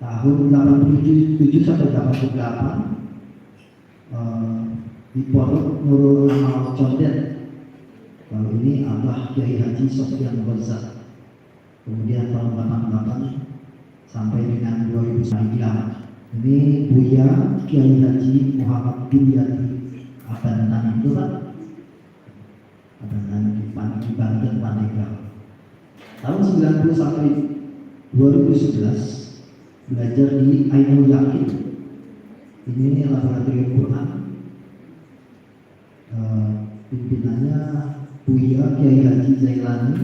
Tahun 87 sampai 88 di Pondok Nurul Amal Condet. Kalau ini Abah Kiai Haji Sofyan Gonza. Kemudian tahun 88 sampai dengan 2009 ini Buya Kiai Haji Muhammad bin Yati Abandan itu Pak. Abandan di Banten Pandeglang. Tahun 90 sampai 2011 belajar di Ainul Yakin. Ini laboratorium Quran. Pimpinannya Buya Kiai Haji Zailani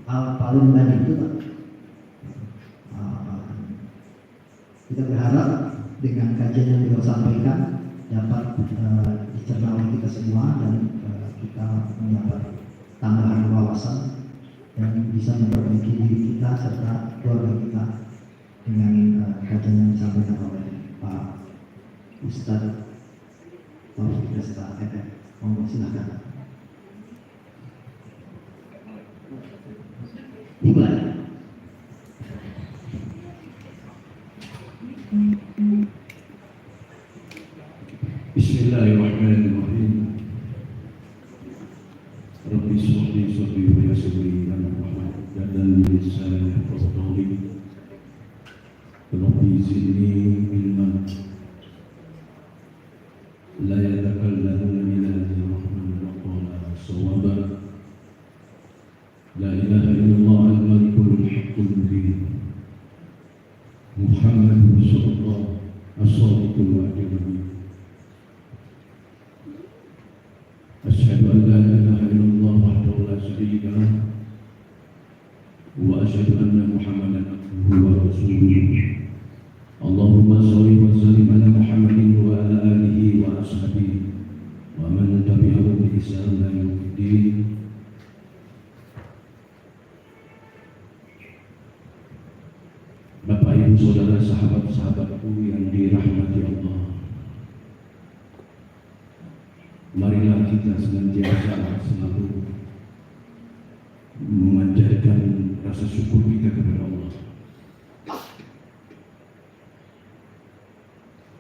Al-Palembang itu Pak. Kita berharap dengan kajian yang beliau sampaikan dapat dicerna oleh kita semua dan kita mendapat tambahan wawasan dan bisa memperbaiki diri kita serta keluarga kita dengan kajian yang disampaikan oleh Pak Ustadz Taufik Desta FF. Mohon silakan. Dimulai. Bismillahirrahmanirrahim. Rabbi sholli sholli wa yassirli dan lisani qawli. Rabbi zidni ilman. La yatakallamuna illa bi-rahman wa qala sawaba. La ilaha illallah al-malikul haqqul mubin. Muhammadur Rasulullah as-sadiqul wa'dul amin. Asyhadu an la ilaha illallah wahdahu la syarika lah wa asyhadu anna Muhammadan abduhu wa rasuluh. Allahumma shalli wa sallim ala Muhammadin wa ala alihi wa ashabihi wa man tabi'ahum bi ihsan ila yaumiddin. Bapak Ibu Saudara sahabat-sahabatku yang dirahmati Allah, marilah kita senantiasa selalu memanjatkan rasa syukur kita kepada Allah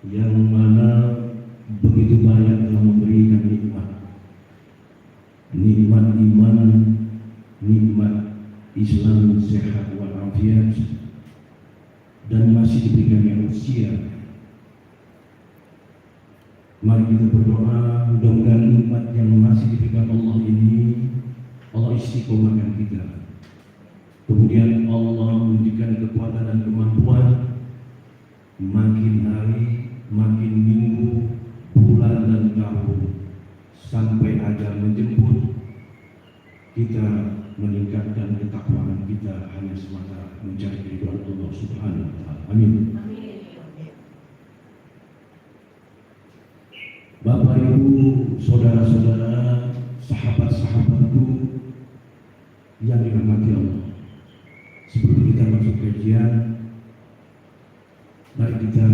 yang mana begitu banyak telah memberikan nikmat iman, nikmat Islam sehat walafiat, dan masih diberikannya usia. Mari kita berdoa, mudah-mudahan nikmat yang masih diberikan Allah ini Allah istiqomahkan kita. Kemudian Allah memberikan kekuatan dan kemampuan makin hari, makin minggu, bulan dan tahun sampai ajal menjemput, kita meningkatkan ketakwaan kita hanya semata mencari ridho Allah Subhanahu wa taala. Amin. Bapak Ibu, saudara-saudara, sahabat-sahabatku yang dirahmati Allah. Sebelum kita masuk kajian, mari kita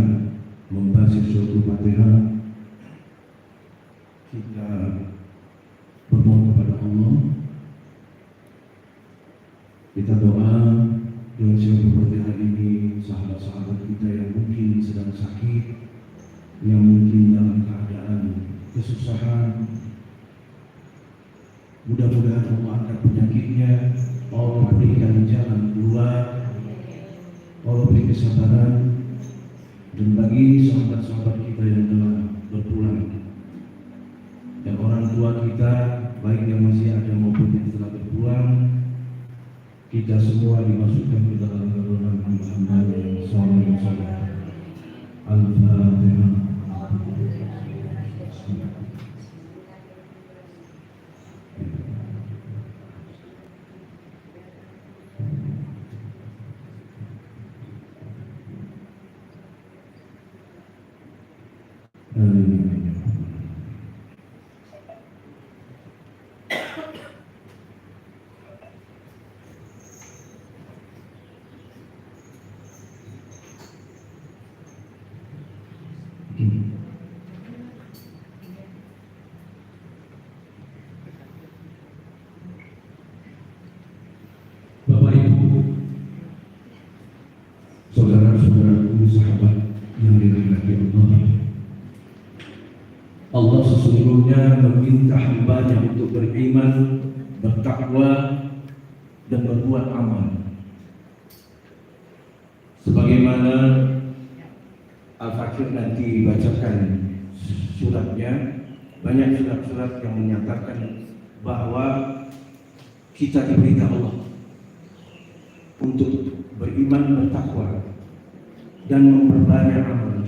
membaca suatu Fatihah. Kita berdoa kepada Allah. Kita doa dengan suatu Fatihah ini sahabat-sahabat kita yang mungkin sedang sakit, yang mungkin dalam keadaan kesusahan, mudah-mudahan Allah angkat penyakitnya, Allah berikan jalan keluar, Allah beri kesabaran, dan bagi sahabat-sahabat kita yang telah berpulang dan orang tua kita, baik yang masih ada maupun yang telah berpulang, kita semua dimasukkan ke dalam golongan hamba-hamba yang saleh. Al-Fatihah. Bapak Ibu hanya meminta hambanya untuk beriman, bertakwa, dan berbuat amal. Sebagaimana Al-Fakir nanti bacakan suratnya, banyak surat-surat yang menyatakan bahwa kita diperintah Allah untuk beriman, bertakwa, dan memperbanyak amal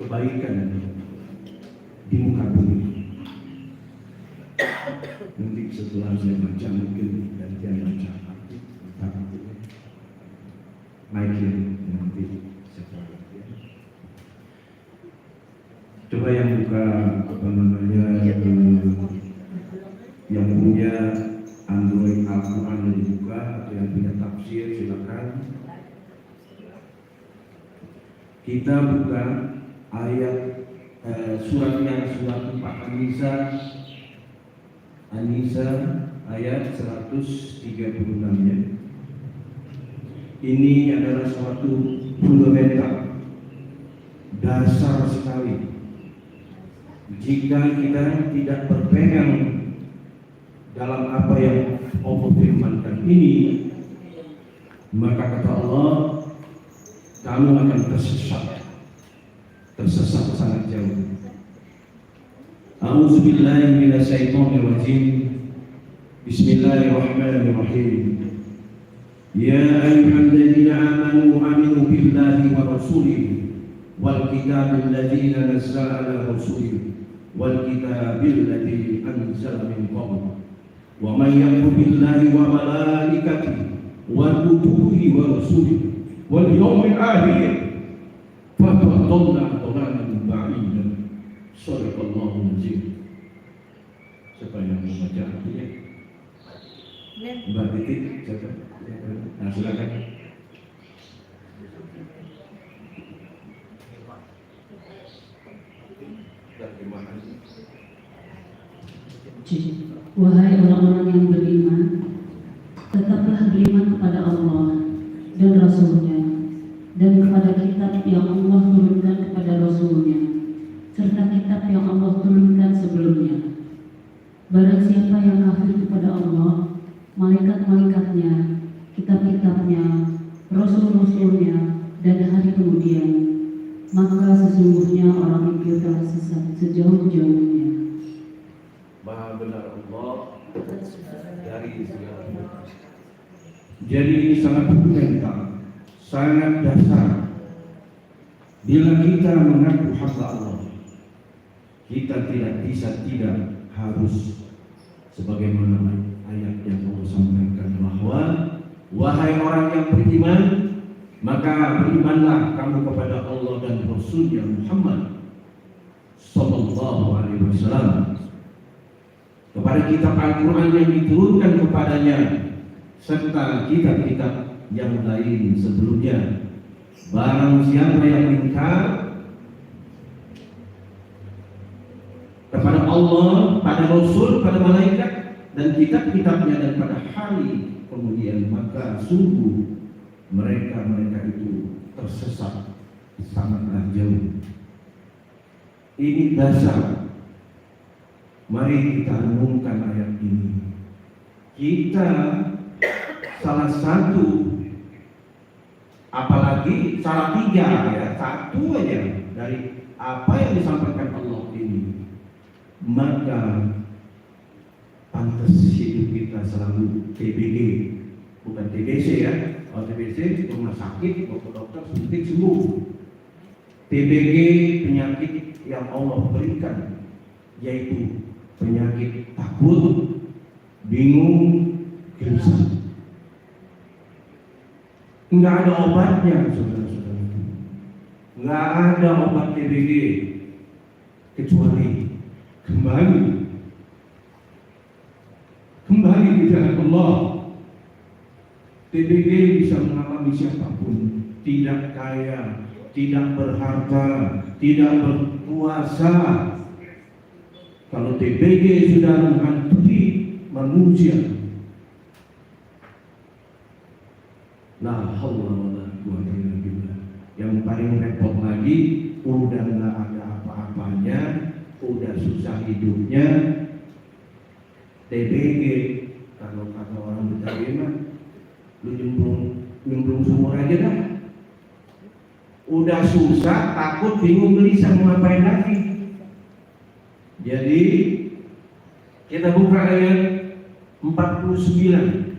kebaikan di muka bumi. Nanti setelah saya baca mungkin gantian baca Michael nanti setelah coba yang buka apa namanya yang punya Android Al-Quran dibuka atau yang punya tafsir silakan. Kita buka ayat suratnya surat 4 An-Nisa ayat 136-nya. Ini adalah suatu fundamental, dasar sekali. Jika kita tidak berpegang dalam apa yang Allah firmankan ini, maka kata Allah, kamu akan tersesat sangat jauh. A'udzubillahi minasyaitonirrajim. Bismillahirrahmanirrahim. Ya ayyuhalladzina amanu aminu billahi wa rasulihi wal kitabil ladzi nazzala ala rasulihi wal kitabil ladzi anzala min qabl. Wa man yakfur billahi wa malaikatihi wa kutubihi wa rusulihi wal yawmil akhir faqad dhalla dhalalan ba'idan. Shadaqallahu azim. Siapa yang membaca artinya? Mbak Titik, siapa? Nah, silakan. Wahai orang-orang yang beriman, tetaplah beriman kepada Allah dan Rasul-Nya dan kepada kitab yang Allah turunkan kepada Rasul-Nya serta kitab yang Allah turunkan sebelumnya. Barang siapa yang kafir kepada Allah, malaikat-malaikatnya, kitab-kitabnya, rasul-rasulnya, dan hari kemudian, maka sesungguhnya orang itu telah sesat sejauh-jauhnya. Maha benar Allah dari segala bentuk. Jadi ini sangat fundamental, sangat dasar. Bila kita mengaku hamba Allah, kita tidak bisa tidak harus sebagaimana ayat yang Allah sampaikan bahwa wahai orang yang beriman, maka berimanlah kamu kepada Allah dan Rasulnya Muhammad sallallahu alaihi wasallam, kepada kitab Al-Quran yang diturunkan kepadanya serta kitab-kitab yang lain sebelumnya. Barang siapa yang ingkar kepada Allah, pada Rasul, pada malaikat dan kitab-kitabnya dan pada hari kemudian, maka sungguh mereka itu tersesat sangatlah jauh. Ini dasar. Mari kita renungkan ayat ini. Kita salah satu, apalagi salah tiga ya, satu aja dari apa yang disampaikan Allah ini, maka pantas hidup kita selalu TBG, bukan TBC ya. Kalau TBC rumah sakit, dokter suntik sembuh. TBG penyakit yang Allah berikan, yaitu penyakit takut, bingung, gelisah. Enggak ada obatnya, saudara-saudara. Enggak ada obat TBG kecuali kembali ke jalan Allah. TBG bisa mengalami siapapun, tidak kaya, tidak berharta, tidak berkuasa. Kalau TBG sudah menghantui manusia, la haula wala quwwata illa billah. Yang paling repot lagi, udah nggak ada apa-apanya, udah susah hidupnya, TBG, kalau kata orang Betawi mah, lu nyemplung sumur aja dah. Udah susah, takut, bingung, gelisah mau ngapain lagi. Jadi kita buka ayat 49.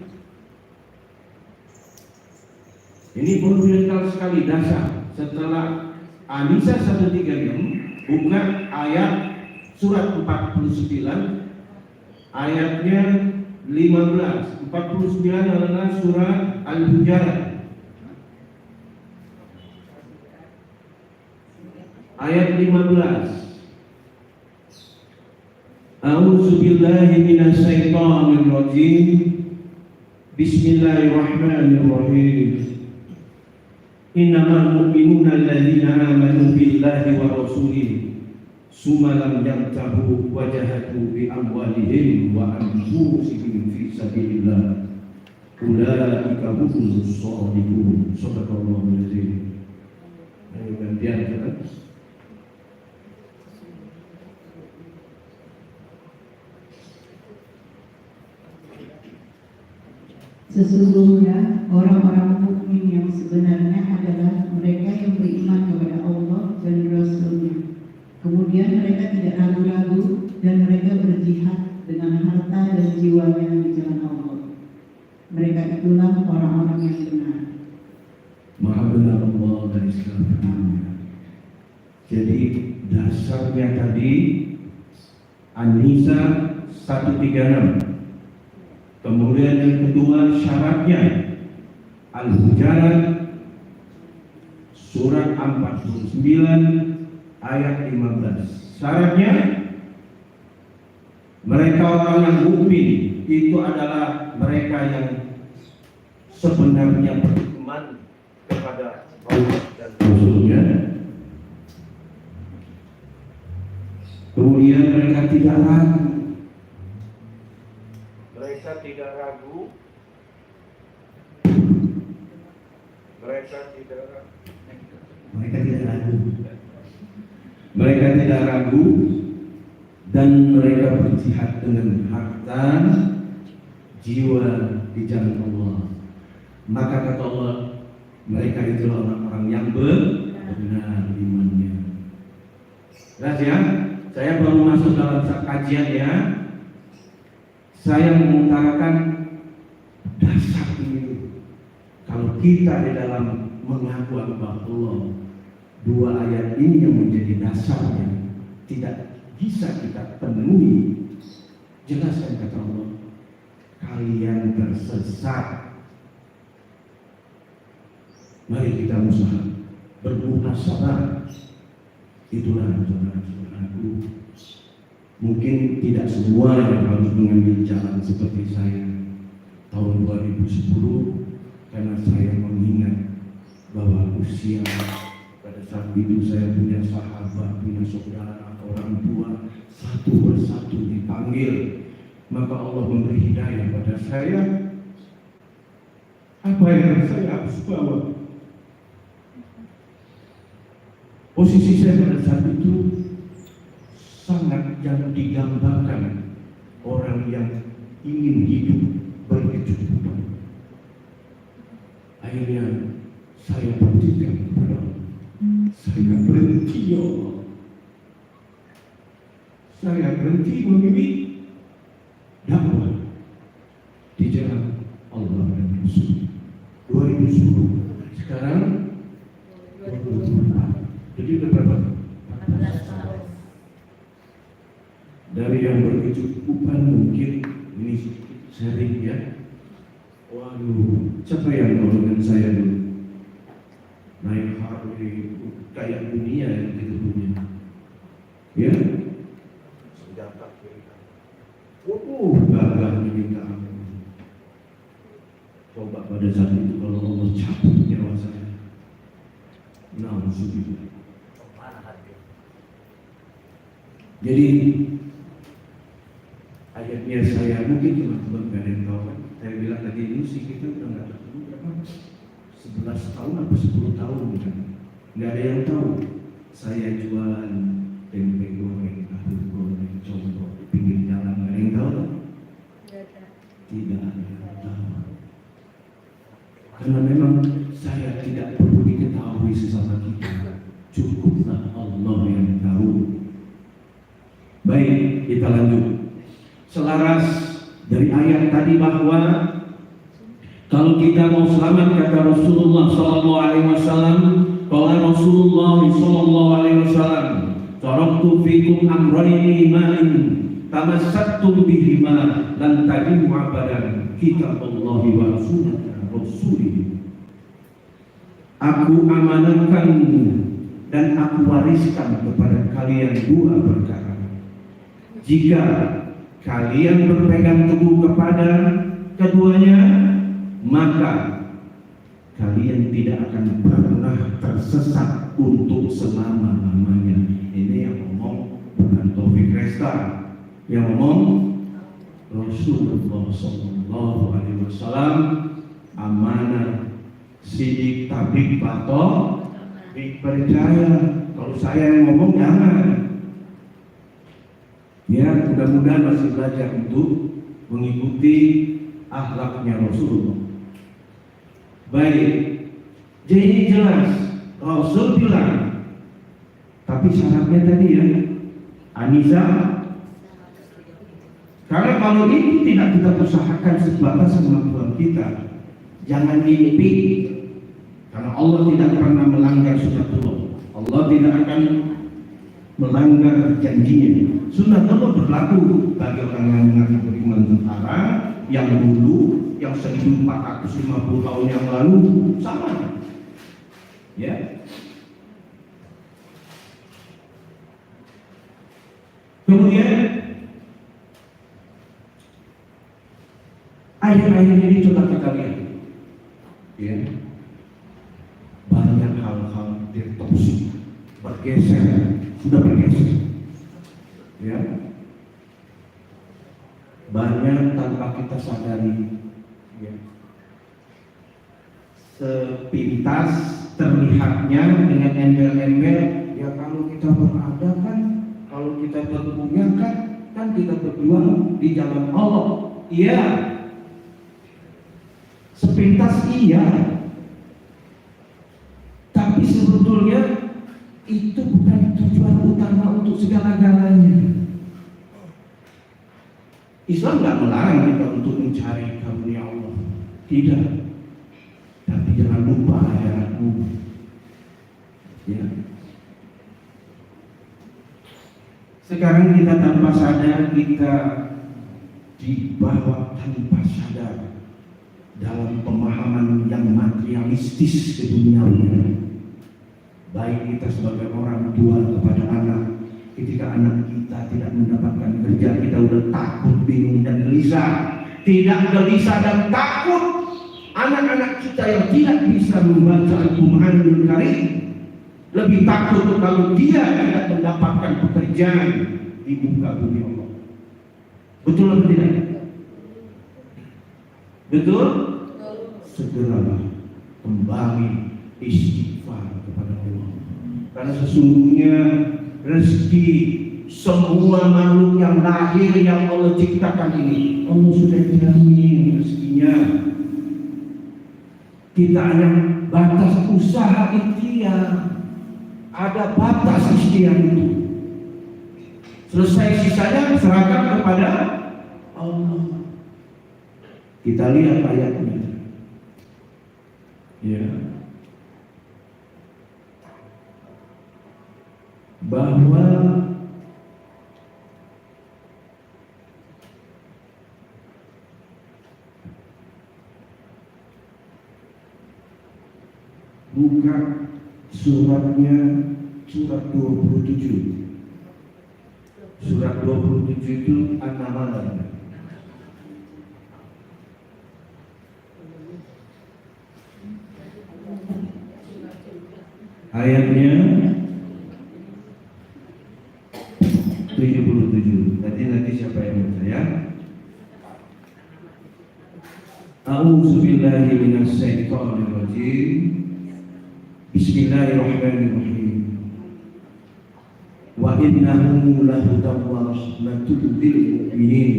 Ini fundamental sekali, dasar. Setelah An-Nisa 136, buka ayat surat 49 ayatnya 15. 49 adalah surat Al-Hujurat ayat 15. A'udzu billahi minasy syaithanir rajim. Bismillahirrahmanirrahim. Innamal mu'minuna alladzina amanu billahi wa rasulihi summa lam yartabu wa jahadu bi amwalihim wa anfusihim fi sabilillah ulaika humus shadiqun. Shadaqallahul azim. Ayo gantian kita. Sesungguhnya orang-orang mukmin yang sebenarnya adalah mereka yang beriman kepada Allah dan Rasul-Nya. Kemudian mereka tidak ragu-ragu dan mereka berjihad dengan harta dan jiwanya di jalan Allah. Mereka itulah orang-orang yang benar. Maha benar Allah dan Islam. Jadi dasarnya tadi An-Nisa 136. Kemudian yang kedua syaratnya Al-Hujurat surat 49 ayat 15. Syaratnya mereka orang yang mukmin itu adalah mereka yang sebenarnya beriman kepada Allah dan Rasul-Nya. Kemudian mereka tidak ragu. Mereka tidak ragu. Mereka tidak ragu dan mereka berjihad dengan harta jiwa di jalan Allah. Maka kata Allah, mereka itulah orang-orang yang benar imannya. Jelas ya? Saya baru masuk dalam kajian ya. Saya mengutarakan dasar ini. Kalau kita di dalam mengaku Allah, dua ayat ini yang menjadi dasarnya tidak bisa kita penuhi. Jelaskan kata Allah, kalian tersesat. Mari kita usaha bermuhasabah. Itulah saudara-saudaraku. Mungkin tidak semua yang harus mengambil jalan seperti saya tahun 2010, karena saya mengingat bahwa usia pada saat itu saya punya sahabat, punya saudara, orang tua, satu persatu dipanggil. Maka Allah memberi hidayah pada saya. Apa yang saya harus bawa? Posisi saya pada saat itu sangat yang digambarkan orang yang ingin hidup berkecukupan. Akhirnya saya berpikir kepada Allah, saya berhenti ya Allah. Saya berhenti memilih dakwah di jalan Allah dan Rasul. 2010. Sekarang 2024. Jadi udah berapa? 14 tahun. Dari yang berkecukupan mungkin ini sharing ya. Waduh, siapa yang tahu dengan saya dulu? Naik Harley kayak dunia yang kita punya. Ya? Senjata kiri. Gagah minta ampun. Coba pada saat itu kalau Allah cabut nyawa saya. Nauzubillah. Jadi ayatnya saya mungkin teman-teman gak ada yang tahu kan. Saya bilang tadi ini sih kita udah gak ketemu berapa? 11 tahun atau 10 tahun kan. Gak ada yang tahu. Saya jualan tempe goreng, tahu goreng, contoh di pinggir jalan, gak ada yang tahu. Tidak ada yang tahu. Karena memang saya tidak perlu diketahui sesama kita. Cukuplah Allah yang tahu. Baik, kita lanjut. Selaras dari ayat tadi bahwa kalau kita mau selamat, kata Rasulullah SAW, kalau Rasulullah SAW, taraktu fikum amrayni ma'in tamassaktum bihima lan tadimu abadan kitaballahi wa sunnata rasulih. Aku amanatkan dan aku wariskan kepada kalian dua perkara. Jika kalian berpegang teguh kepada keduanya, maka kalian tidak akan pernah tersesat untuk selama-lamanya. Ini yang ngomong bukan Taufik Resta, yang ngomong Rasulullah SAW. Amanah, sidik, tabik, batok, percaya. Kalau saya yang ngomong jangan. Ya, mudah-mudahan masih belajar untuk mengikuti akhlaknya Rasulullah. Baik, jadi jelas Rasul bilang, tapi syaratnya tadi ya, Anisa. Karena kalau ini tidak kita usahakan sebatas kemampuan kita, jangan mimpi. Karena Allah tidak pernah melanggar sunnatullah. Allah tidak akan melanggar janjinya. Sunnatullah berlaku bagi orang yang mengaku beriman tentara yang dulu, yang 1450 tahun yang lalu sama. Ya. Kemudian ayat-ayat ini coba kita lihat. Ya. Banyak hal-hal distorsi, bergeser, sudah bergeser. Ya, banyak tanpa kita sadari. Ya. Sepintas terlihatnya dengan embel-embel. Ya kalau kita berada kan, kalau kita berpunya kan kita berjuang di jalan Allah. Iya. Sepintas iya. Tapi sebetulnya itu bukan tujuan utama untuk segala-galanya. Islam tidak melarang kita untuk mencari karunia Allah, tidak. Tapi jangan lupa akhiratmu. Ya. Sekarang kita tanpa sadar kita dibawa tanpa sadar dalam pemahaman yang materialistis keduniawian. Baik kita sebagai orang tua kepada anak, ketika anak kita tidak mendapatkan kerja, kita udah takut, bingung dan gelisah. Tidak gelisah dan takut anak-anak kita yang tidak bisa membaca Al-Quranul Karim. Lebih takut kalau dia tidak mendapatkan pekerjaan di muka bumi Allah. Betul atau tidak? Betul? Segeralah kembali istighfar kepada Allah. Karena sesungguhnya rezeki semua makhluk yang lahir yang Allah ciptakan ini, Allah sudah jamin rezekinya. Kita hanya batas usaha ikhtiar, ada batas ikhtiar itu. Selesai sisanya serahkan kepada Allah. Kita lihat ayatnya. Ya. Bahwa buka suratnya, surat 27. Surat 27 itu An-Nahl. Ayatnya 77. Nanti siapa yang baca ya? A'udzu billahi minasy syaithanir rajim. Bismillahirrahmanirrahim. Wa innahu lahudan wa rahmatul lil mu'minin.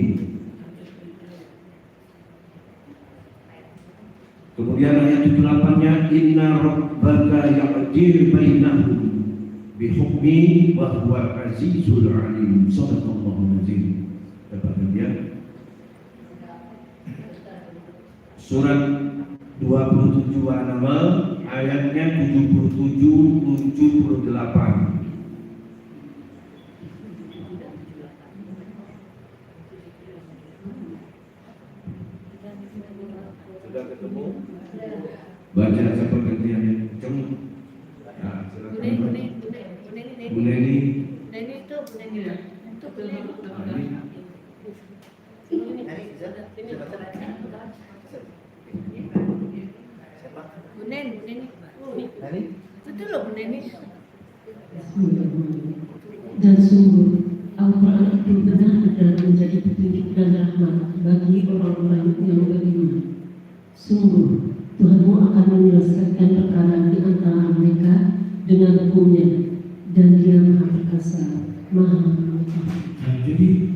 Kemudian ayat 78-nya, inna rabbaka ya'dil bainahum bihukmi wa huwa azizul alim. Shadaqallahu azim. Dapatkan dia. Surat 27 An-Naml ayatnya 77-78. Sudah ketemu? Baca siapa gantian yang kenceng? Nah, silakan. Bu Neni. Neni itu Bu Neni lah. Itu Bu Neni. Bu Neni. Itu dulu Bu Neni. Dan sungguh Al-Quran itu benar-benar menjadi petunjuk dan rahmat bagi orang-orang yang beriman. Sungguh Tuhanmu akan menyelesaikan perkara di antara mereka dengan hukumnya, dan Dia Maha Perkasa, Maha Mengetahui. Nah, jadi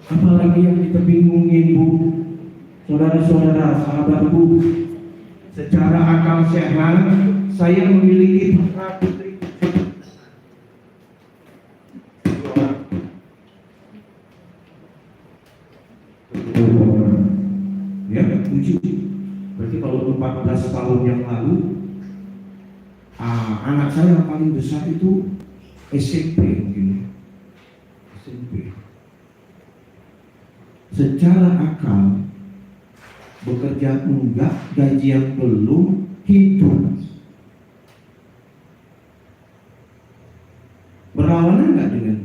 apalagi yang kita bingungin, Bu, saudara-saudara, sahabatku, secara akal sehat saya memiliki putra putri ya, lucu. Berarti kalau 14 tahun yang lalu anak saya yang paling besar itu SMP mungkin. SMP. Secara akal bekerja enggak, gaji yang belum, hidup. Berlawanan enggak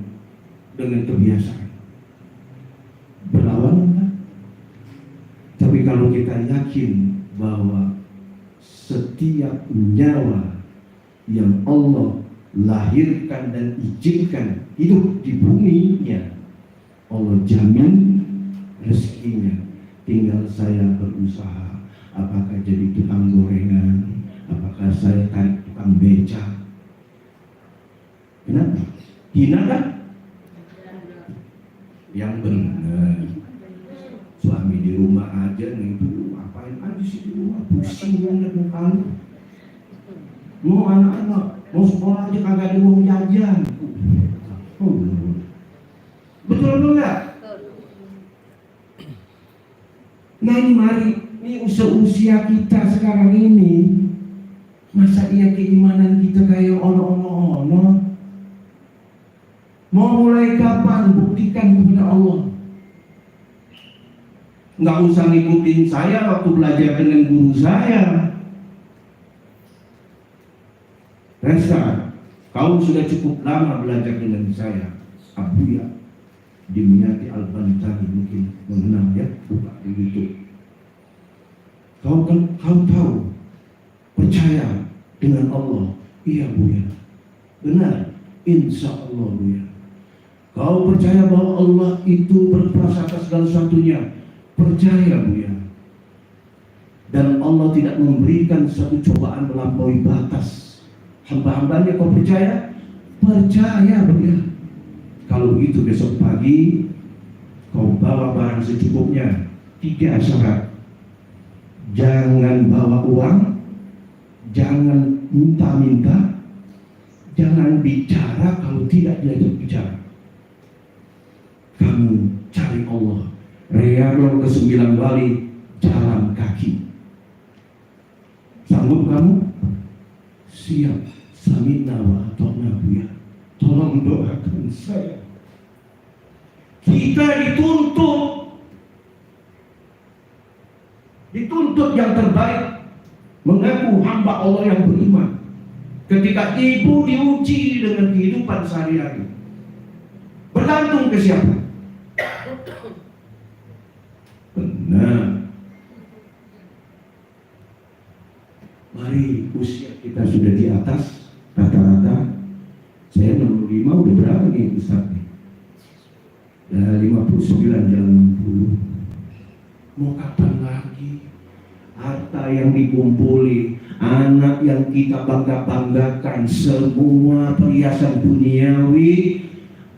dengan kebiasaan? Berlawanan enggak? Tapi kalau kita yakin bahwa setiap nyawa yang Allah lahirkan dan izinkan hidup di buminya, Allah jamin rezekinya. Tinggal saya berusaha, apakah jadi tukang gorengan, apakah saya tarik tukang beca. Kenapa? Hina kan? Yang benar. Suami di rumah aja nih, itu ngapain aja sih di rumah, pusing banget muka lu. Mau anak-anak mau sekolah aja kagak ada uang jajan. Oh, betul enggak? Nah ini mari, ini usia kita sekarang ini, masa iya keimanan kita kayak ono-ono? Mau mulai kapan? Buktikan kepada Allah. Nggak usah ngikutin saya waktu belajar dengan guru saya. Resa, kau sudah cukup lama belajar dengan saya. Abuya Dimyati Al-Bantani, mungkin mengenal ya, buka di YouTube. Kau tahu, percaya dengan Allah. Iya Buya, benar, insya Allah Buya. Kau percaya bahwa Allah itu berkuasa atas segala sesuatunya. Percaya Buya. Dan Allah tidak memberikan satu cobaan melampaui batas hamba-hambanya. Kau percaya? Percaya Buya. Kalau begitu besok pagi kau bawa barang secukupnya. 3 syarat. Jangan bawa uang, jangan minta-minta, jangan bicara kalau tidak diajak bicara. Kamu cari Allah. Riyadhul ke-9 wali, jalan kaki. Sanggup kamu? Siap. Samina wa ata'na Buya. Tolong doakan saya. Kita dituntut yang terbaik, mengaku hamba Allah yang beriman. Ketika ibu diuji dengan kehidupan sehari-hari, bergantung ke siapa? Benar. Mari, usia kita sudah di atas rata-rata. Saya 65 udah berapa nih Ustaz nih? Ya 59 jalan 60. Mau kapan lagi? Harta yang dikumpuli, anak yang kita bangga-banggakan, semua perhiasan duniawi,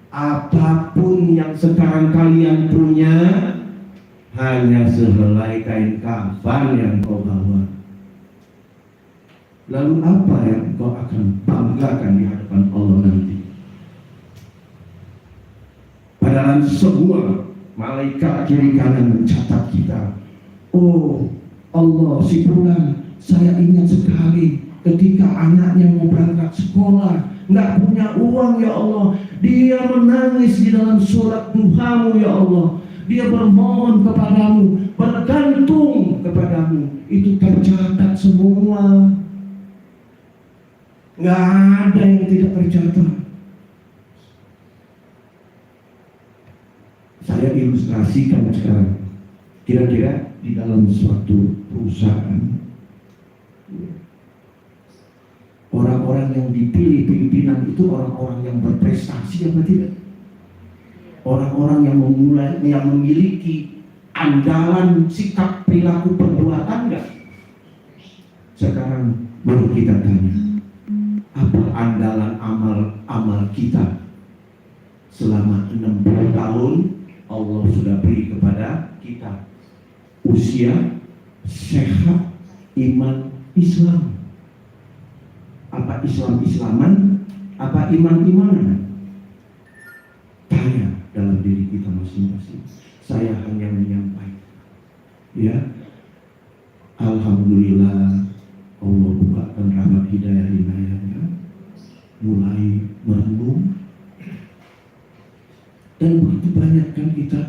apapun yang sekarang kalian punya, hanya sehelai kain kafan yang kau bawa. Lalu apa yang kau akan banggakan di hadapan Allah nanti? Padahal semua malaikat kiri kanan mencatat kita. Oh Allah, si fulan, saya ingat sekali ketika anaknya mau berangkat sekolah, nggak punya uang ya Allah, dia menangis di dalam sholat duhamu ya Allah, dia bermohon kepadamu, bergantung kepadamu. Itu tercatat semua, nggak ada yang tidak tercatat. Saya ilustrasikan sekarang, kira-kira di dalam suatu perusahaan, orang-orang yang dipilih pimpinan itu orang-orang yang berprestasi apa tidak? Orang-orang yang memiliki andalan sikap perilaku perbuatan enggak? Sekarang mari kita tanya, apa andalan amal kita selama 60 tahun Allah sudah beri kepada kita? Usia, sehat, iman, Islam. Apa Islam-Islaman? Apa iman-imanan? Tanya dalam diri kita masing-masing. Saya hanya menyampaikan, ya, alhamdulillah Allah bukakan rahmat hidayah-hidayahnya, mulai merenung, dan begitu banyak kan kita,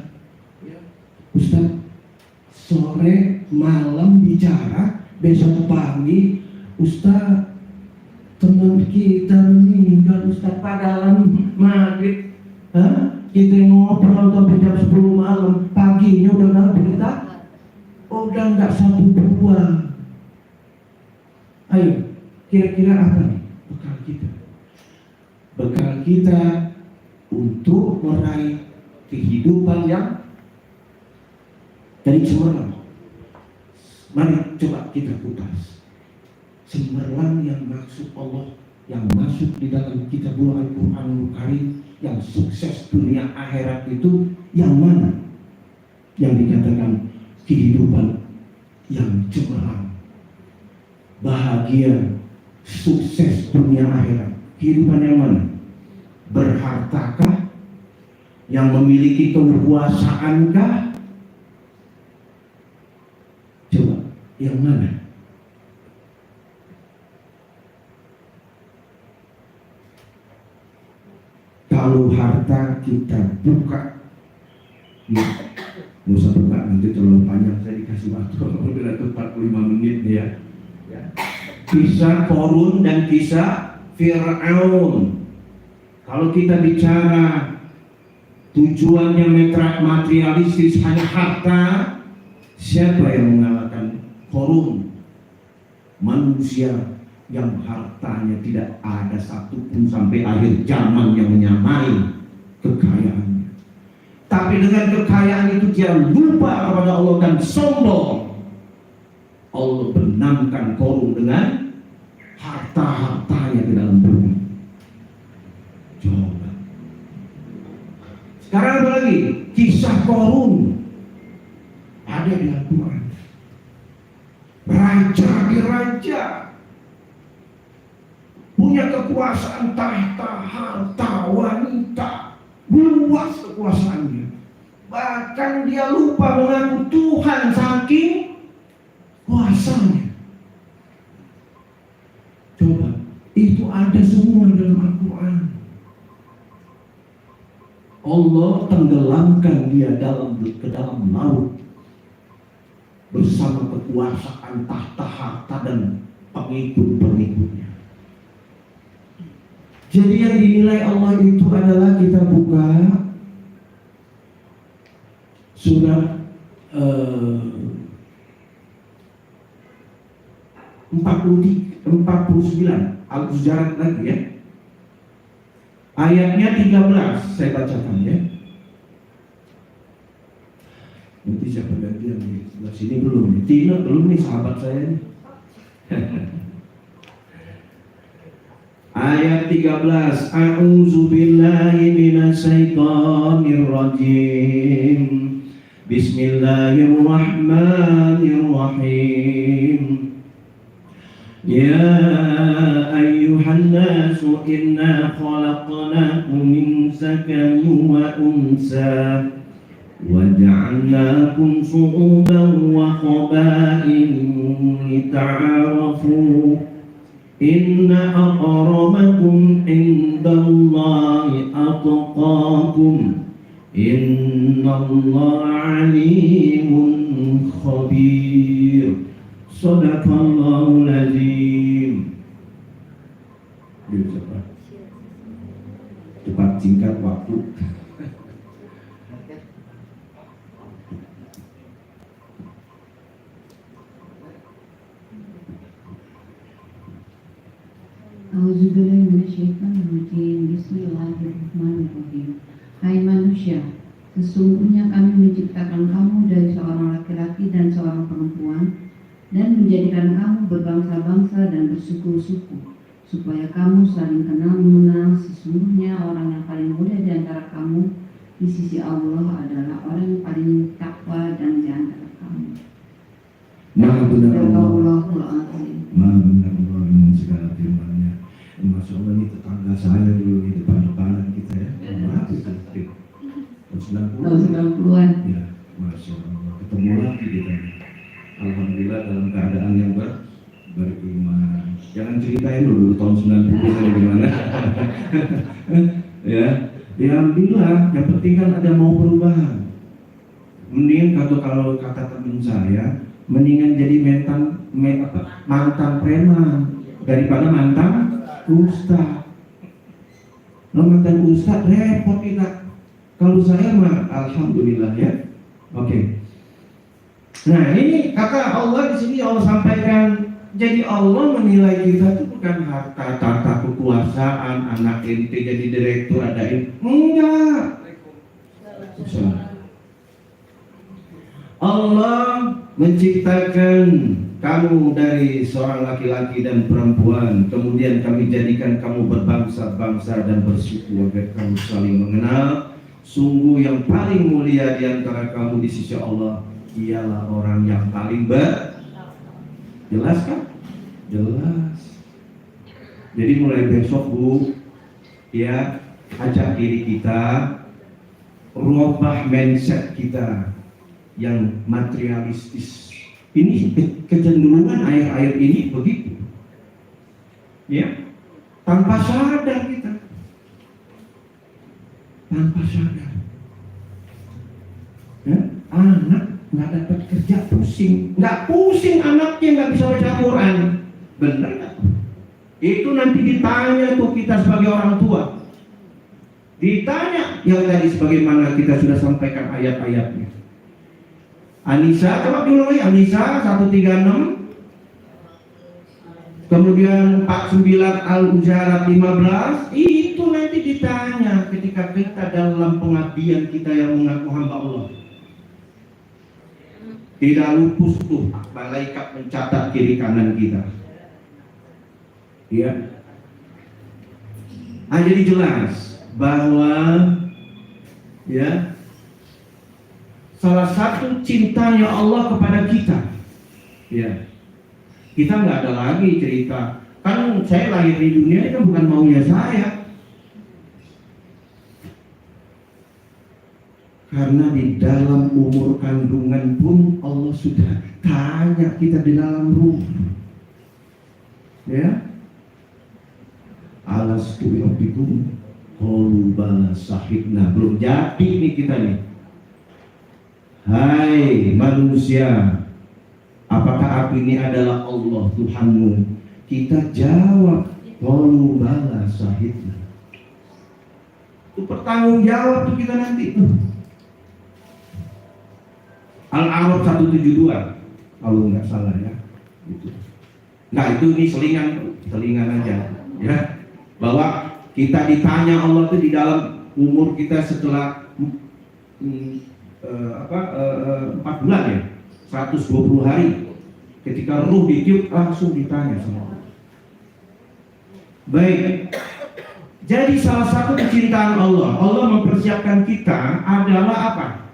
Ustaz, sore malam bicara, besok pagi Ustaz teman kita meninggal Ustaz, padahal maghrib kita ngobrol sampai jam 10 malam, paginya udah nggak berita, udah nggak satu buah. Ayo, kira-kira apa nih bekal kita? Bekal kita untuk meraih kehidupan yang dari cemerlang. Mari coba kita kupas cemerlang yang maksud Allah, yang masuk di dalam kitabul Al-Quranul Karim, yang sukses dunia akhirat itu yang mana? Yang dikatakan kehidupan yang cemerlang, bahagia, sukses dunia akhirat. Kehidupan yang mana? Berhartakah? Yang memiliki kekuasaankah? Coba, yang mana? Kalau harta kita buka, ya, nggak usah buka, nanti terlalu panjang, saya dikasih waktu udah 45 menit nih ya. Kisah Korun dan kisah Fir'aun. Kalau kita bicara tujuannya materialistis, hanya harta, siapa yang mengalahkan Korun? Manusia yang hartanya tidak ada satupun sampai akhir zaman yang menyamai kekayaannya. Tapi dengan kekayaan itu dia lupa kepada Allah dan sombong. Allah benamkan Korun dengan harta-hartanya ke dalam bumi. Coba. Sekarang apa lagi? Kisah Korun ada di Al-Quran. Raja di raja, punya kekuasaan tahta, harta, wanita, luas kekuasaannya. Bahkan dia lupa mengaku Tuhan saking kuasanya. Coba, itu ada semua dalam Al-Quran. Allah tenggelamkan dia ke dalam laut bersama kekuasaan, tahta, harta, dan pengikut-pengikutnya. Jadi yang dinilai Allah itu adalah, kita buka surat 49 Al-Hujurat lagi ya. Ayatnya 13 saya bacakan ya. Nanti siapa lagi yang di sebelah sini belum nih? Tina belum nih, sahabat saya nih. Ayat 13. A'udzu billahi minasyaitonir rajim. Bismillahirrahmanirrahim. Ya ayyuhan nasu inna khalaqnakum min zakarin wa unsa wa ja'alnakum shu'uban wa qaba'ila lita'arafu inna akramakum indallahi atqakum innallaha alimun khabir. Sadaqallahul azim. Cepat singkat waktu. Auzubillahiminasyaitonirrajim. Bismillahirrahmanirrahim. Hai manusia, sesungguhnya kami menciptakan kamu dari seorang laki-laki dan seorang perempuan dan menjadikan kamu berbangsa-bangsa dan bersuku-suku supaya kamu saling kenal mengenal. Sesungguhnya orang yang paling mulia di antara kamu di sisi Allah adalah orang yang paling takwa dan di antara kamu. Maha benar Allah, Allahul azim. Maha benar Allah dengan segala firman-Nya. Masya Allah, ini tetangga saya dulu di depan-depanan kita ya. Berapa itu? Tahun 90-an. Ya, Masya Allah. Ketemu lagi kita. Alhamdulillah dalam keadaan yang beriman. Jangan ceritain dulu tahun 90 saya gimana. Ya, alhamdulillah. Yang penting kan ada mau perubahan. Mending kalau kata teman saya, mendingan jadi mantan preman daripada mantan ustaz. Lo mantan ustaz repot kita. Kalau saya mah alhamdulillah ya. Oke. Nah ini kata Allah di sini Allah sampaikan. Jadi Allah menilai kita itu bukan harta, tata kekuasaan, anak ente jadi direktur ada ini. Enggak. Allah menciptakan kamu dari seorang laki-laki dan perempuan, kemudian kami jadikan kamu berbangsa-bangsa dan bersuku agar kamu saling mengenal. Sungguh yang paling mulia di antara kamu di sisi Allah ialah orang yang paling jelas kan? Jelas. Jadi mulai besok Bu, ya ajak diri kita rubah mindset kita yang materialistis. Ini kecenderungan air ini begitu, ya, tanpa sadar kita, tanpa sadar. Ya, anak nggak dapat kerja pusing, nggak pusing anaknya nggak bisa baca Quran, benar nggak? Itu nanti ditanya tuh kita sebagai orang tua, ditanya yang tadi sebagaimana kita sudah sampaikan ayat-ayatnya. Anisa, coba diulangi Anisa 136, kemudian 49 Al-Hujurat 15, itu nanti ditanya ketika kita dalam pengabdian kita yang mengaku hamba Allah. Tidak lupus tuh malaikat mencatat kiri kanan kita. Ya. Nah, jadi jelas bahwa ya salah satu cintanya Allah kepada kita, ya kita nggak ada lagi cerita kan saya lahir di dunia itu bukan maunya saya, karena di dalam umur kandungan pun Allah sudah tanya kita di dalam ruh, ya alastu bi rabbikum qalu bala sahibna. Belum jadi nih kita nih. Hai manusia, apakah aku ini adalah Allah Tuhanmu? Kita jawab, qalu bala sahibna. Itu bertanggung jawab tuh kita nanti. Al-A'raf 172 kalau nggak salah ya. Gitu. Nah itu ini selingan aja ya. Bahwa kita ditanya Allah itu di dalam umur kita setelah 4 bulan ya, 120 hari ketika ruh ditiup langsung ditanya sama Allah. Baik, jadi salah satu kecintaan Allah mempersiapkan kita adalah apa?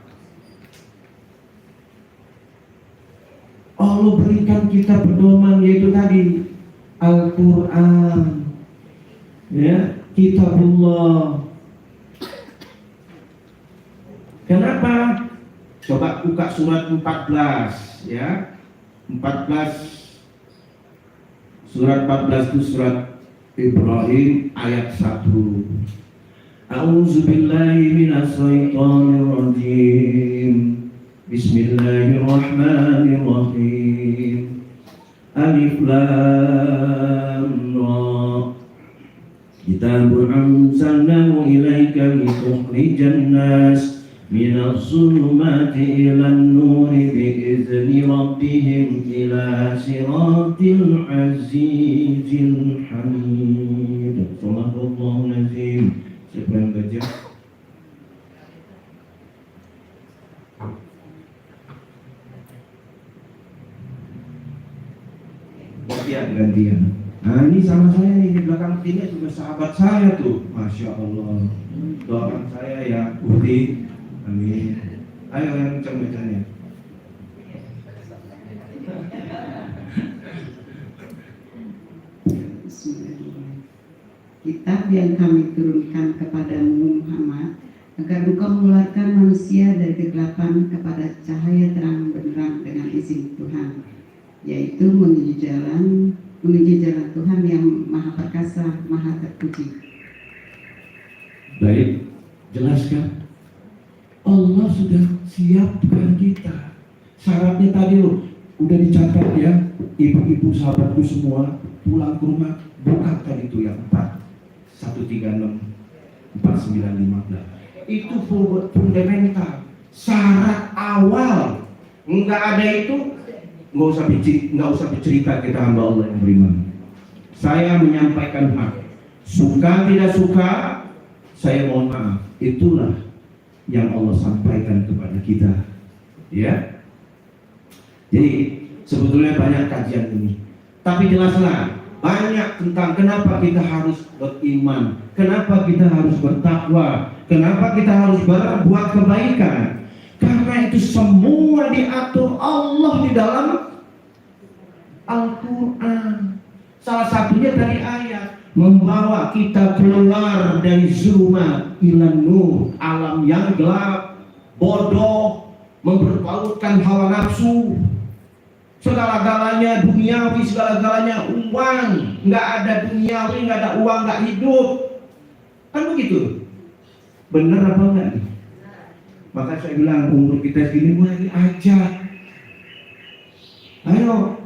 Allah berikan kita pedoman, yaitu tadi Al-Quran, ya, Kitabullah. Kenapa? Coba buka surat 14, ya. 14, surat 14 itu surat Ibrahim ayat 1. A'udzu billahi minas syaitonir rajim. Bismillahirrahmanirrahim. Alif lam ra. Kitabun anzalnahu ilaika litukhrijan nas minas zulumati ilan nuri biizni rabbihim ila siratil azizil hamid. Shallallahul azim. Siapa yang baca? Gantian. Nah, ini sama saya nih, di belakang ini juga sahabat saya tuh. Masya Allah. Doakan saya ya, Budi. Amin. Ayo yang kencang bacanya. Kitab yang kami turunkan kepadamu Muhammad, agar engkau mengeluarkan manusia dari kegelapan kepada cahaya terang benderang dengan izin Tuhan, yaitu menuju jalan Tuhan yang maha perkasa, maha terpuji. Baik, jelaskan. Allah sudah siapkan kita. Syaratnya tadi loh, udah dicatat ya, ibu-ibu sahabatku semua, pulang ke rumah, buka tadi itu yang 136 4915. Itu fundamental, syarat awal. Enggak ada itu, nggak usah bercerita kita hamba Allah yang beriman. Saya menyampaikan hak, suka tidak suka, saya mohon maaf. Itulah yang Allah sampaikan kepada kita, ya. Jadi sebetulnya banyak kajian ini, tapi jelaslah banyak tentang kenapa kita harus beriman, kenapa kita harus bertakwa, kenapa kita harus berbuat kebaikan. Karena itu semua diatur Allah di dalam Al-Quran. Salah satunya dari ayat membawa kita keluar dari zulumat ilan nur, alam yang gelap, bodoh, memperbautkan hawa nafsu, segala-galanya duniawi, segala-galanya uang. Nggak ada duniawi, nggak ada uang, nggak hidup. Kan begitu? Bener apa enggak nih? Maka saya bilang umur kita segini mulai diajak. Ayo,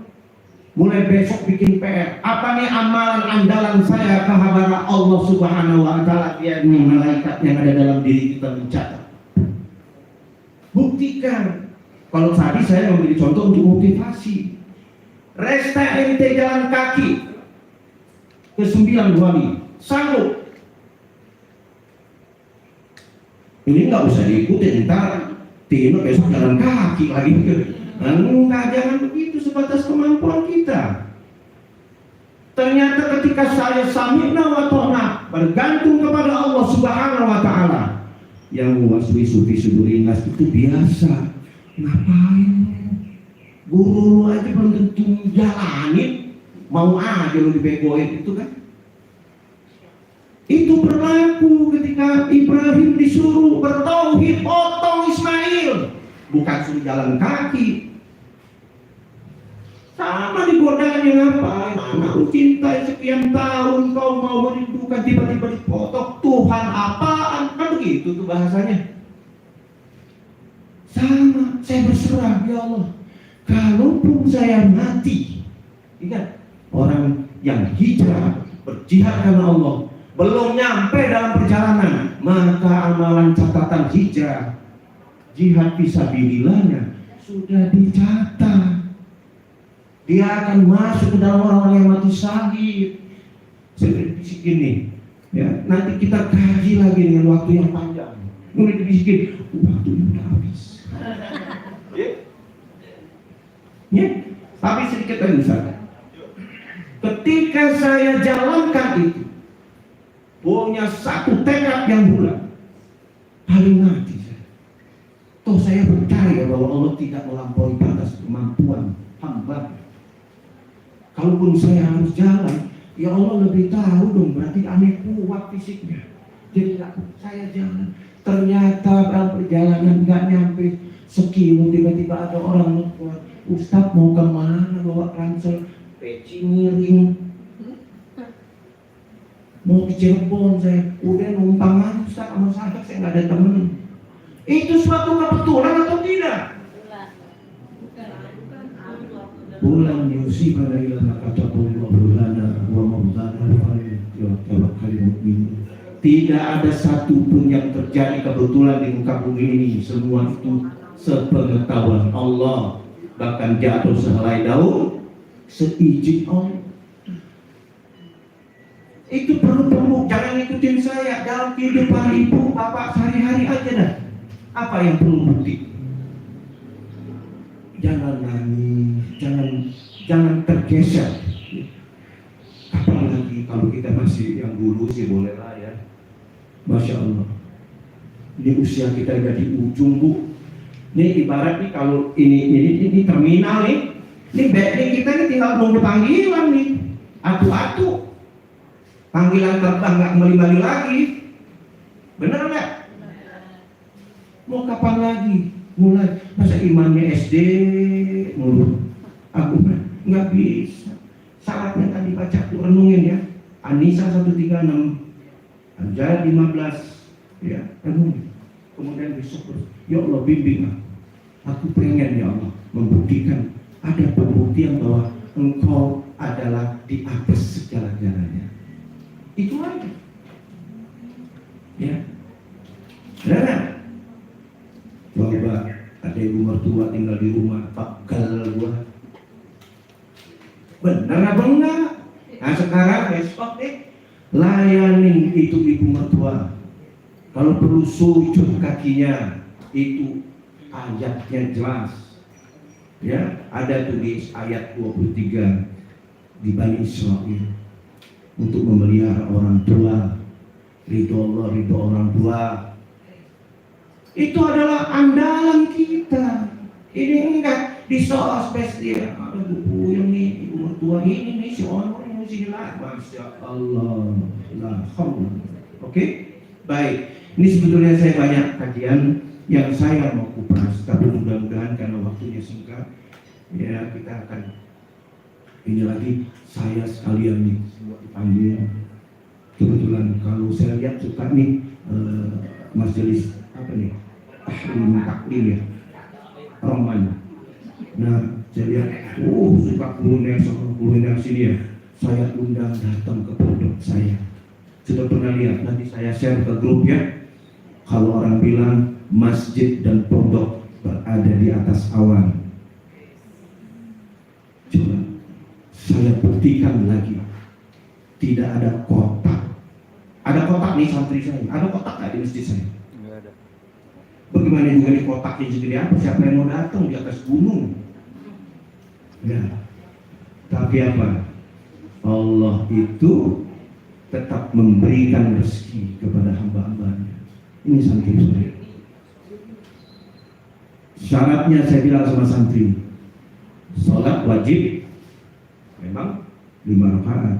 mulai besok bikin PR. Apa nih amalan andalan saya kepada Allah Subhanahu Wa Taala? Dia nih malaikat yang ada dalam diri kita mencatat. Buktikan. Kalau tadi saya memberi contoh untuk motivasi. Resta ente jalan kaki ke 9 Wali, sanggup. Ini nggak usah diikutin, ntar Tino besok jalan kaki lagi. Enggak, jangan begitu, sebatas kemampuan kita. Ternyata ketika saya sami'na wa ta'na, bergantung kepada Allah Subhanahu Wa Taala, yang waswisu fi suduri nas itu biasa. Ngapain? Guru lu aja belum tentu jalanin, mau aja lu dibegoin, itu kan? Itu berlaku ketika Ibrahim disuruh bertauhid, potong Ismail, bukan suruh jalan kaki. Sama digodanya, ngapain? Anak lu cintai sekian tahun, kau mau merindukan, tiba-tiba dipotong. Tuhan apaan? Kan begitu tuh bahasanya. Sama, saya berserah, ya Allah. Kalaupun saya mati, ingat, orang yang hijrah, berjihad karena Allah, belum nyampe dalam perjalanan, maka amalan catatan hijrah, jihad fisabilillahnya sudah dicatat. Dia akan masuk ke dalam orang-orang yang mati syahid. Saya bisikin nih, ya, nanti kita kaji lagi dengan waktu yang panjang. Mulai dibisikin, waktu udah habis. Ya, tapi sedikit lagi misalkan. Ketika saya jalankan itu, punya satu tekad yang bulat, paling mati saya. Toh saya percaya bahwa Allah tidak melampaui batas kemampuan hamba. Kalaupun saya harus jalan, ya Allah lebih tahu dong, berarti aneh kuat fisiknya. Jadi saya jalan, ternyata dalam perjalanan nggak nyampe sekilo, tiba-tiba ada orang kuat. Ustadz mau kemana bawa ransel? Peci miring. Mau ke Cirebon saya, udah numpang aja Ustadz sama saya nggak ada temen. Itu suatu kebetulan atau tidak? Bulan Yusi pada ilah kata Allah lana wa maulana wa kalimu'min. Tidak ada satu pun yang terjadi kebetulan di muka bumi ini. Semua itu sepengetahuan Allah. Bahkan jatuh sehelai daun seizin Allah. Itu perlu jangan ikutin saya dalam kehidupan ibu bapak sehari-hari aja dah. Apa yang perlu bukti? Jangan nangis, jangan tergeser. Apalagi kalau kita masih yang dulu sih boleh lah ya. Masya Allah. Ini usia kita udah di ujung bu. Ini ibarat nih kalau ini terminal nih. Ini backnya kita nih tinggal nunggu panggilan nih. Atu-atu. Panggilan terbang nggak kembali lagi. Bener nggak? Mau kapan lagi? Mulai masa imannya SD mulu. Aku nggak bisa. Syaratnya tadi baca tuh renungin ya. Anisa 136, Anjal 15, ya renungin. Kemudian besok terus, ya Allah bimbing aku pengen ya Allah membuktikan ada pembuktian bahwa Engkau adalah di atas segala-galanya. Itu aja. Ya. Benar. Coba ada ibu mertua tinggal di rumah, pagal gua. Benar apa enggak? Nah sekarang besok nih layanin itu ibu mertua. Kalau perlu sujud kakinya, itu ayatnya jelas. Ya, ada tulis ayat 23 di Bani Israel untuk memelihara orang tua, ridho Allah, ridho orang tua. Itu adalah andalan kita. Ini enggak di sosmed dia. Aduh, yang nih ibu mertua ini nih si orang yang sini lah. Masya Allah. Oke, baik. Ini sebetulnya saya banyak kajian yang saya mau kupas, tapi mudah-mudahan karena waktunya singkat, ya kita akan ini lagi. Saya sekalian nih semua dipanggil. Kebetulan kalau saya lihat suka nih majelis apa nih taklim ya Roman. Nah saya lihat suka kuliner sini ya. Saya undang datang ke pondok saya. Sudah pernah lihat, nanti saya share ke grup ya. Kalau orang bilang masjid dan pondok berada di atas awan, coba saya buktikan lagi. Tidak ada kotak. Ada kotak nih santri saya. Ada kotak nggak di masjid saya? Nggak ada. Bagaimana juga di kotaknya segede apa? Siapa yang mau datang di atas gunung? Ya. Tapi apa? Allah itu tetap memberikan rezeki kepada hamba-hambanya. Ini santri saya. Syaratnya saya bilang sama santri, sholat wajib memang 5 rakaat.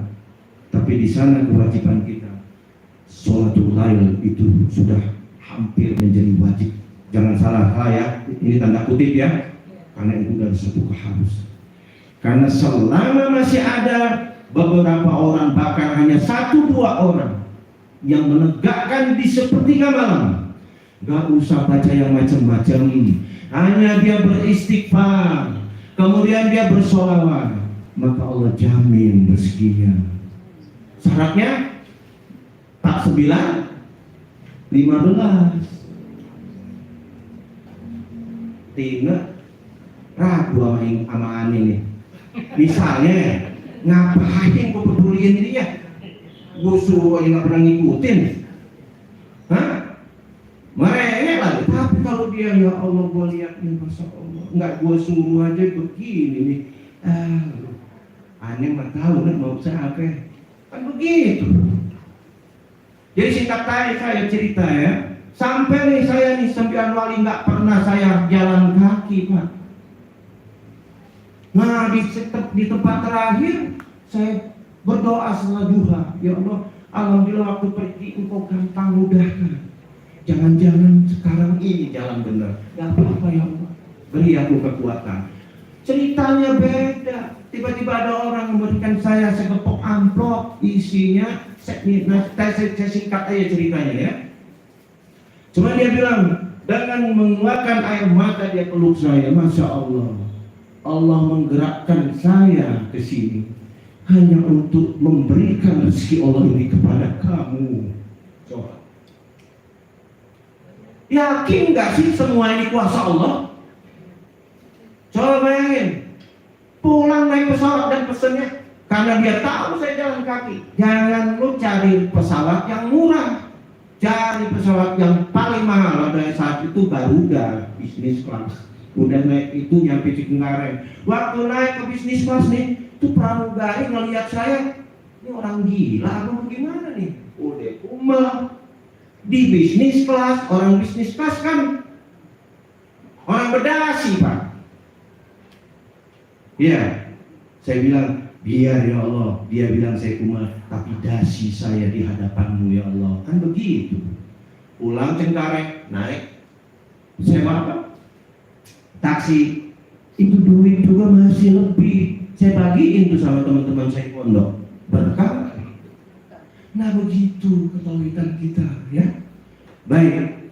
Tapi di sana kewajiban kita sholatul lail itu sudah hampir menjadi wajib. Jangan salah ya, ini tanda kutip ya, karena itu dari satu keharusan. Karena selama masih ada beberapa orang, bahkan hanya 1-2 orang yang menegakkan di sepertiga malam, gak usah baca yang macam-macam, hanya dia beristighfar, kemudian dia bersolawat, maka Allah jamin rezekinya. Syaratnya tak 9, 15. Tinggal ragu sama Ani nih. Misalnya ngapain gue peduliin dia? Gue suruh aja gak pernah ngikutin. Hah? Mereka lagi. Tapi kalau dia ya Allah gue lihat nih, Masya Allah, nggak gue suruh aja begini nih. Aneh mah tahu kan mau saya apa? Kan begitu. Jadi singkat saya cerita ya. Sampai nih saya nih 9 wali nggak pernah saya jalan kaki Pak. Nah, di tempat terakhir saya berdoa setelah duha, ya Allah, alhamdulillah waktu pergi Engkau gampang mudahkan. Jangan-jangan sekarang ini jalan benar. Gak apa-apa ya Allah, beri aku kekuatan. Ceritanya beda. Tiba-tiba ada orang memberikan saya segepok amplop, isinya saya singkat aja ceritanya ya. Cuma dia bilang, dengan mengeluarkan air mata dia peluk saya. Masya Allah, Allah menggerakkan saya ke sini hanya untuk memberikan rezeki Allah ini kepada kamu. Coba, yakin gak sih semua ini kuasa Allah? Coba bayangin, pulang naik pesawat dan pesennya, karena dia tahu saya jalan kaki. Jangan lu cari pesawat yang murah, cari pesawat yang paling mahal. Pada saat itu Garuda bisnis kelas, udah naik itu nyampe Cengkareng. Waktu naik ke bisnis kelas nih, itu pramugari ngelihat saya, ini orang gila apa gimana nih? Udah kumel di bisnis kelas. Orang bisnis kelas kan orang berdasi Pak. Ya, saya bilang, biar ya Allah. Dia bilang saya kumel, tapi dasi saya di hadapanmu ya Allah. Kan begitu. Pulang Cengkareng, naik sewa apa? Taksi. Itu duit juga masih lebih. Saya bagiin tuh sama teman-teman saya pondok. Berkah. Nah begitu ketauhidan kita ya. Baik.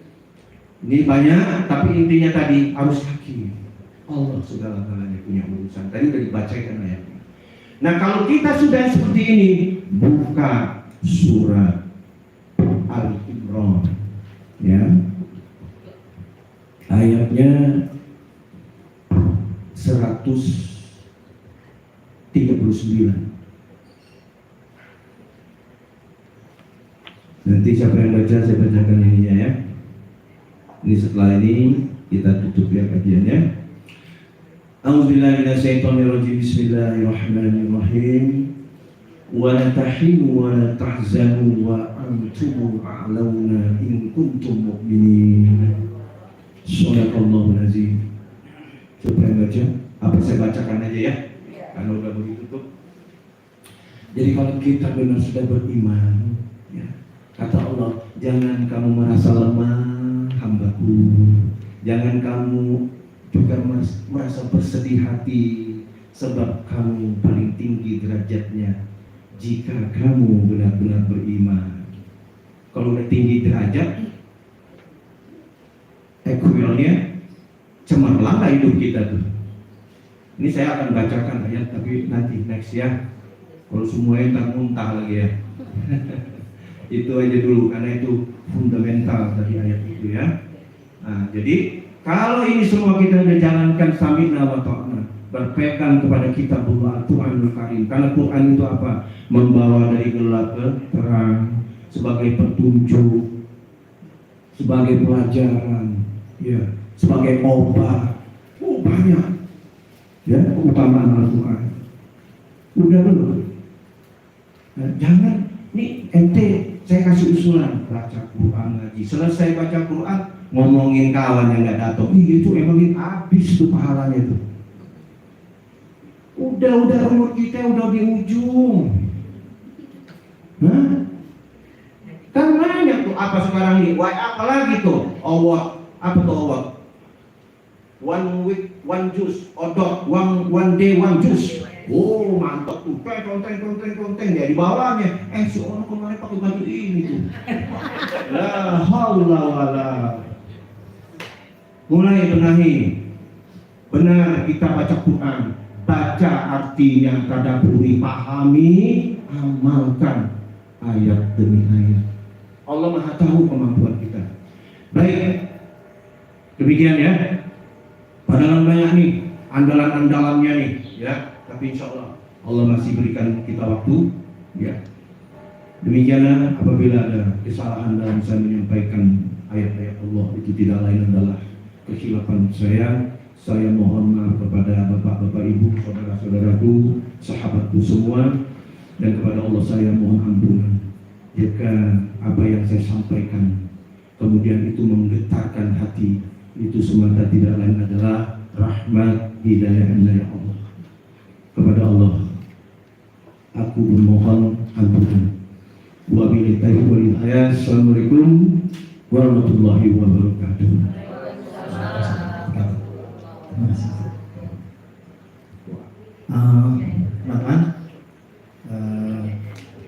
Ini banyak, tapi intinya tadi harus yakin Allah segala-galanya punya urusan. Tadi udah dibacakan ayatnya. Nah kalau kita sudah seperti ini, buka surat Al-Imran ya, ayatnya 139. Nanti siapa yang baca, saya bacakan ininya ya. Ini setelah ini kita tutup ya kajiannya. A'udzubillahi minasyaitonirrajim. Bismillahirrahmanirrahim. Wa la tahinu wa la tahzanu wa antum a'launa in kuntum mu'minin. Shadaqallahul azim. Coba yang baca, apa saya bacakan aja ya, karena udah begitu tuh. Jadi kalau kita benar sudah beriman ya, kata Allah, jangan kamu merasa lemah hambaku, jangan kamu juga merasa bersedih hati, sebab kamu paling tinggi derajatnya jika kamu benar-benar beriman. Kalau udah tinggi derajat, equalnya cemerlang lah hidup kita tuh. Ini saya akan bacakan ayat, tapi nanti next ya. Kalau semuanya tak muntah lagi ya. Itu aja dulu, karena itu fundamental dari ayat itu ya. Nah, jadi kalau ini semua kita udah jalankan sami'na wa ta'na, berpegang kepada kitabullah Al-Quranul Karim. Karena Quran itu apa? Membawa dari gelap ke terang, sebagai petunjuk, sebagai pelajaran, ya, sebagai obat. Oh banyak ya keutamaan Al-Quran. Udah belum? Nah, jangan nih ente, saya kasih usulan, baca Quran ngaji. Selesai baca Quran, ngomongin kawan yang nggak datang, itu emangin habis tuh pahalanya tuh. Udah umur kita udah di ujung. Hah? Kan banyak tuh apa sekarang nih? Apa lagi tuh? Award. Apa tuh award? One week, one juice. Odot, one day, one juice. Oh mantap tuh, konten ya di bawahnya. Si orang kemarin pakai baju ini tuh. La haula wala. Mulai benahi. Benar kita baca Quran, baca artinya, tadabburi, pahami, amalkan ayat demi ayat. Allah Maha tahu kemampuan kita. Baik, demikian ya. Padahal banyak nih andalan-andalannya nih ya. Tapi insya Allah masih berikan kita waktu ya. Demikianlah, apabila ada kesalahan dalam saya menyampaikan ayat-ayat Allah, itu tidak lain adalah kekhilafan saya mohon maaf kepada bapak-bapak, ibu, saudara-saudaraku, sahabatku semua, dan kepada Allah saya mohon ampunan jika apa yang saya sampaikan kemudian itu menggetarkan hati, itu semata tidak lain adalah rahmat hidayah dari Allah. kepada Allah. Aku memohon ampunan. Wabillahi taufiq wal hidayah. Assalamualaikum warahmatullahi wabarakatuh.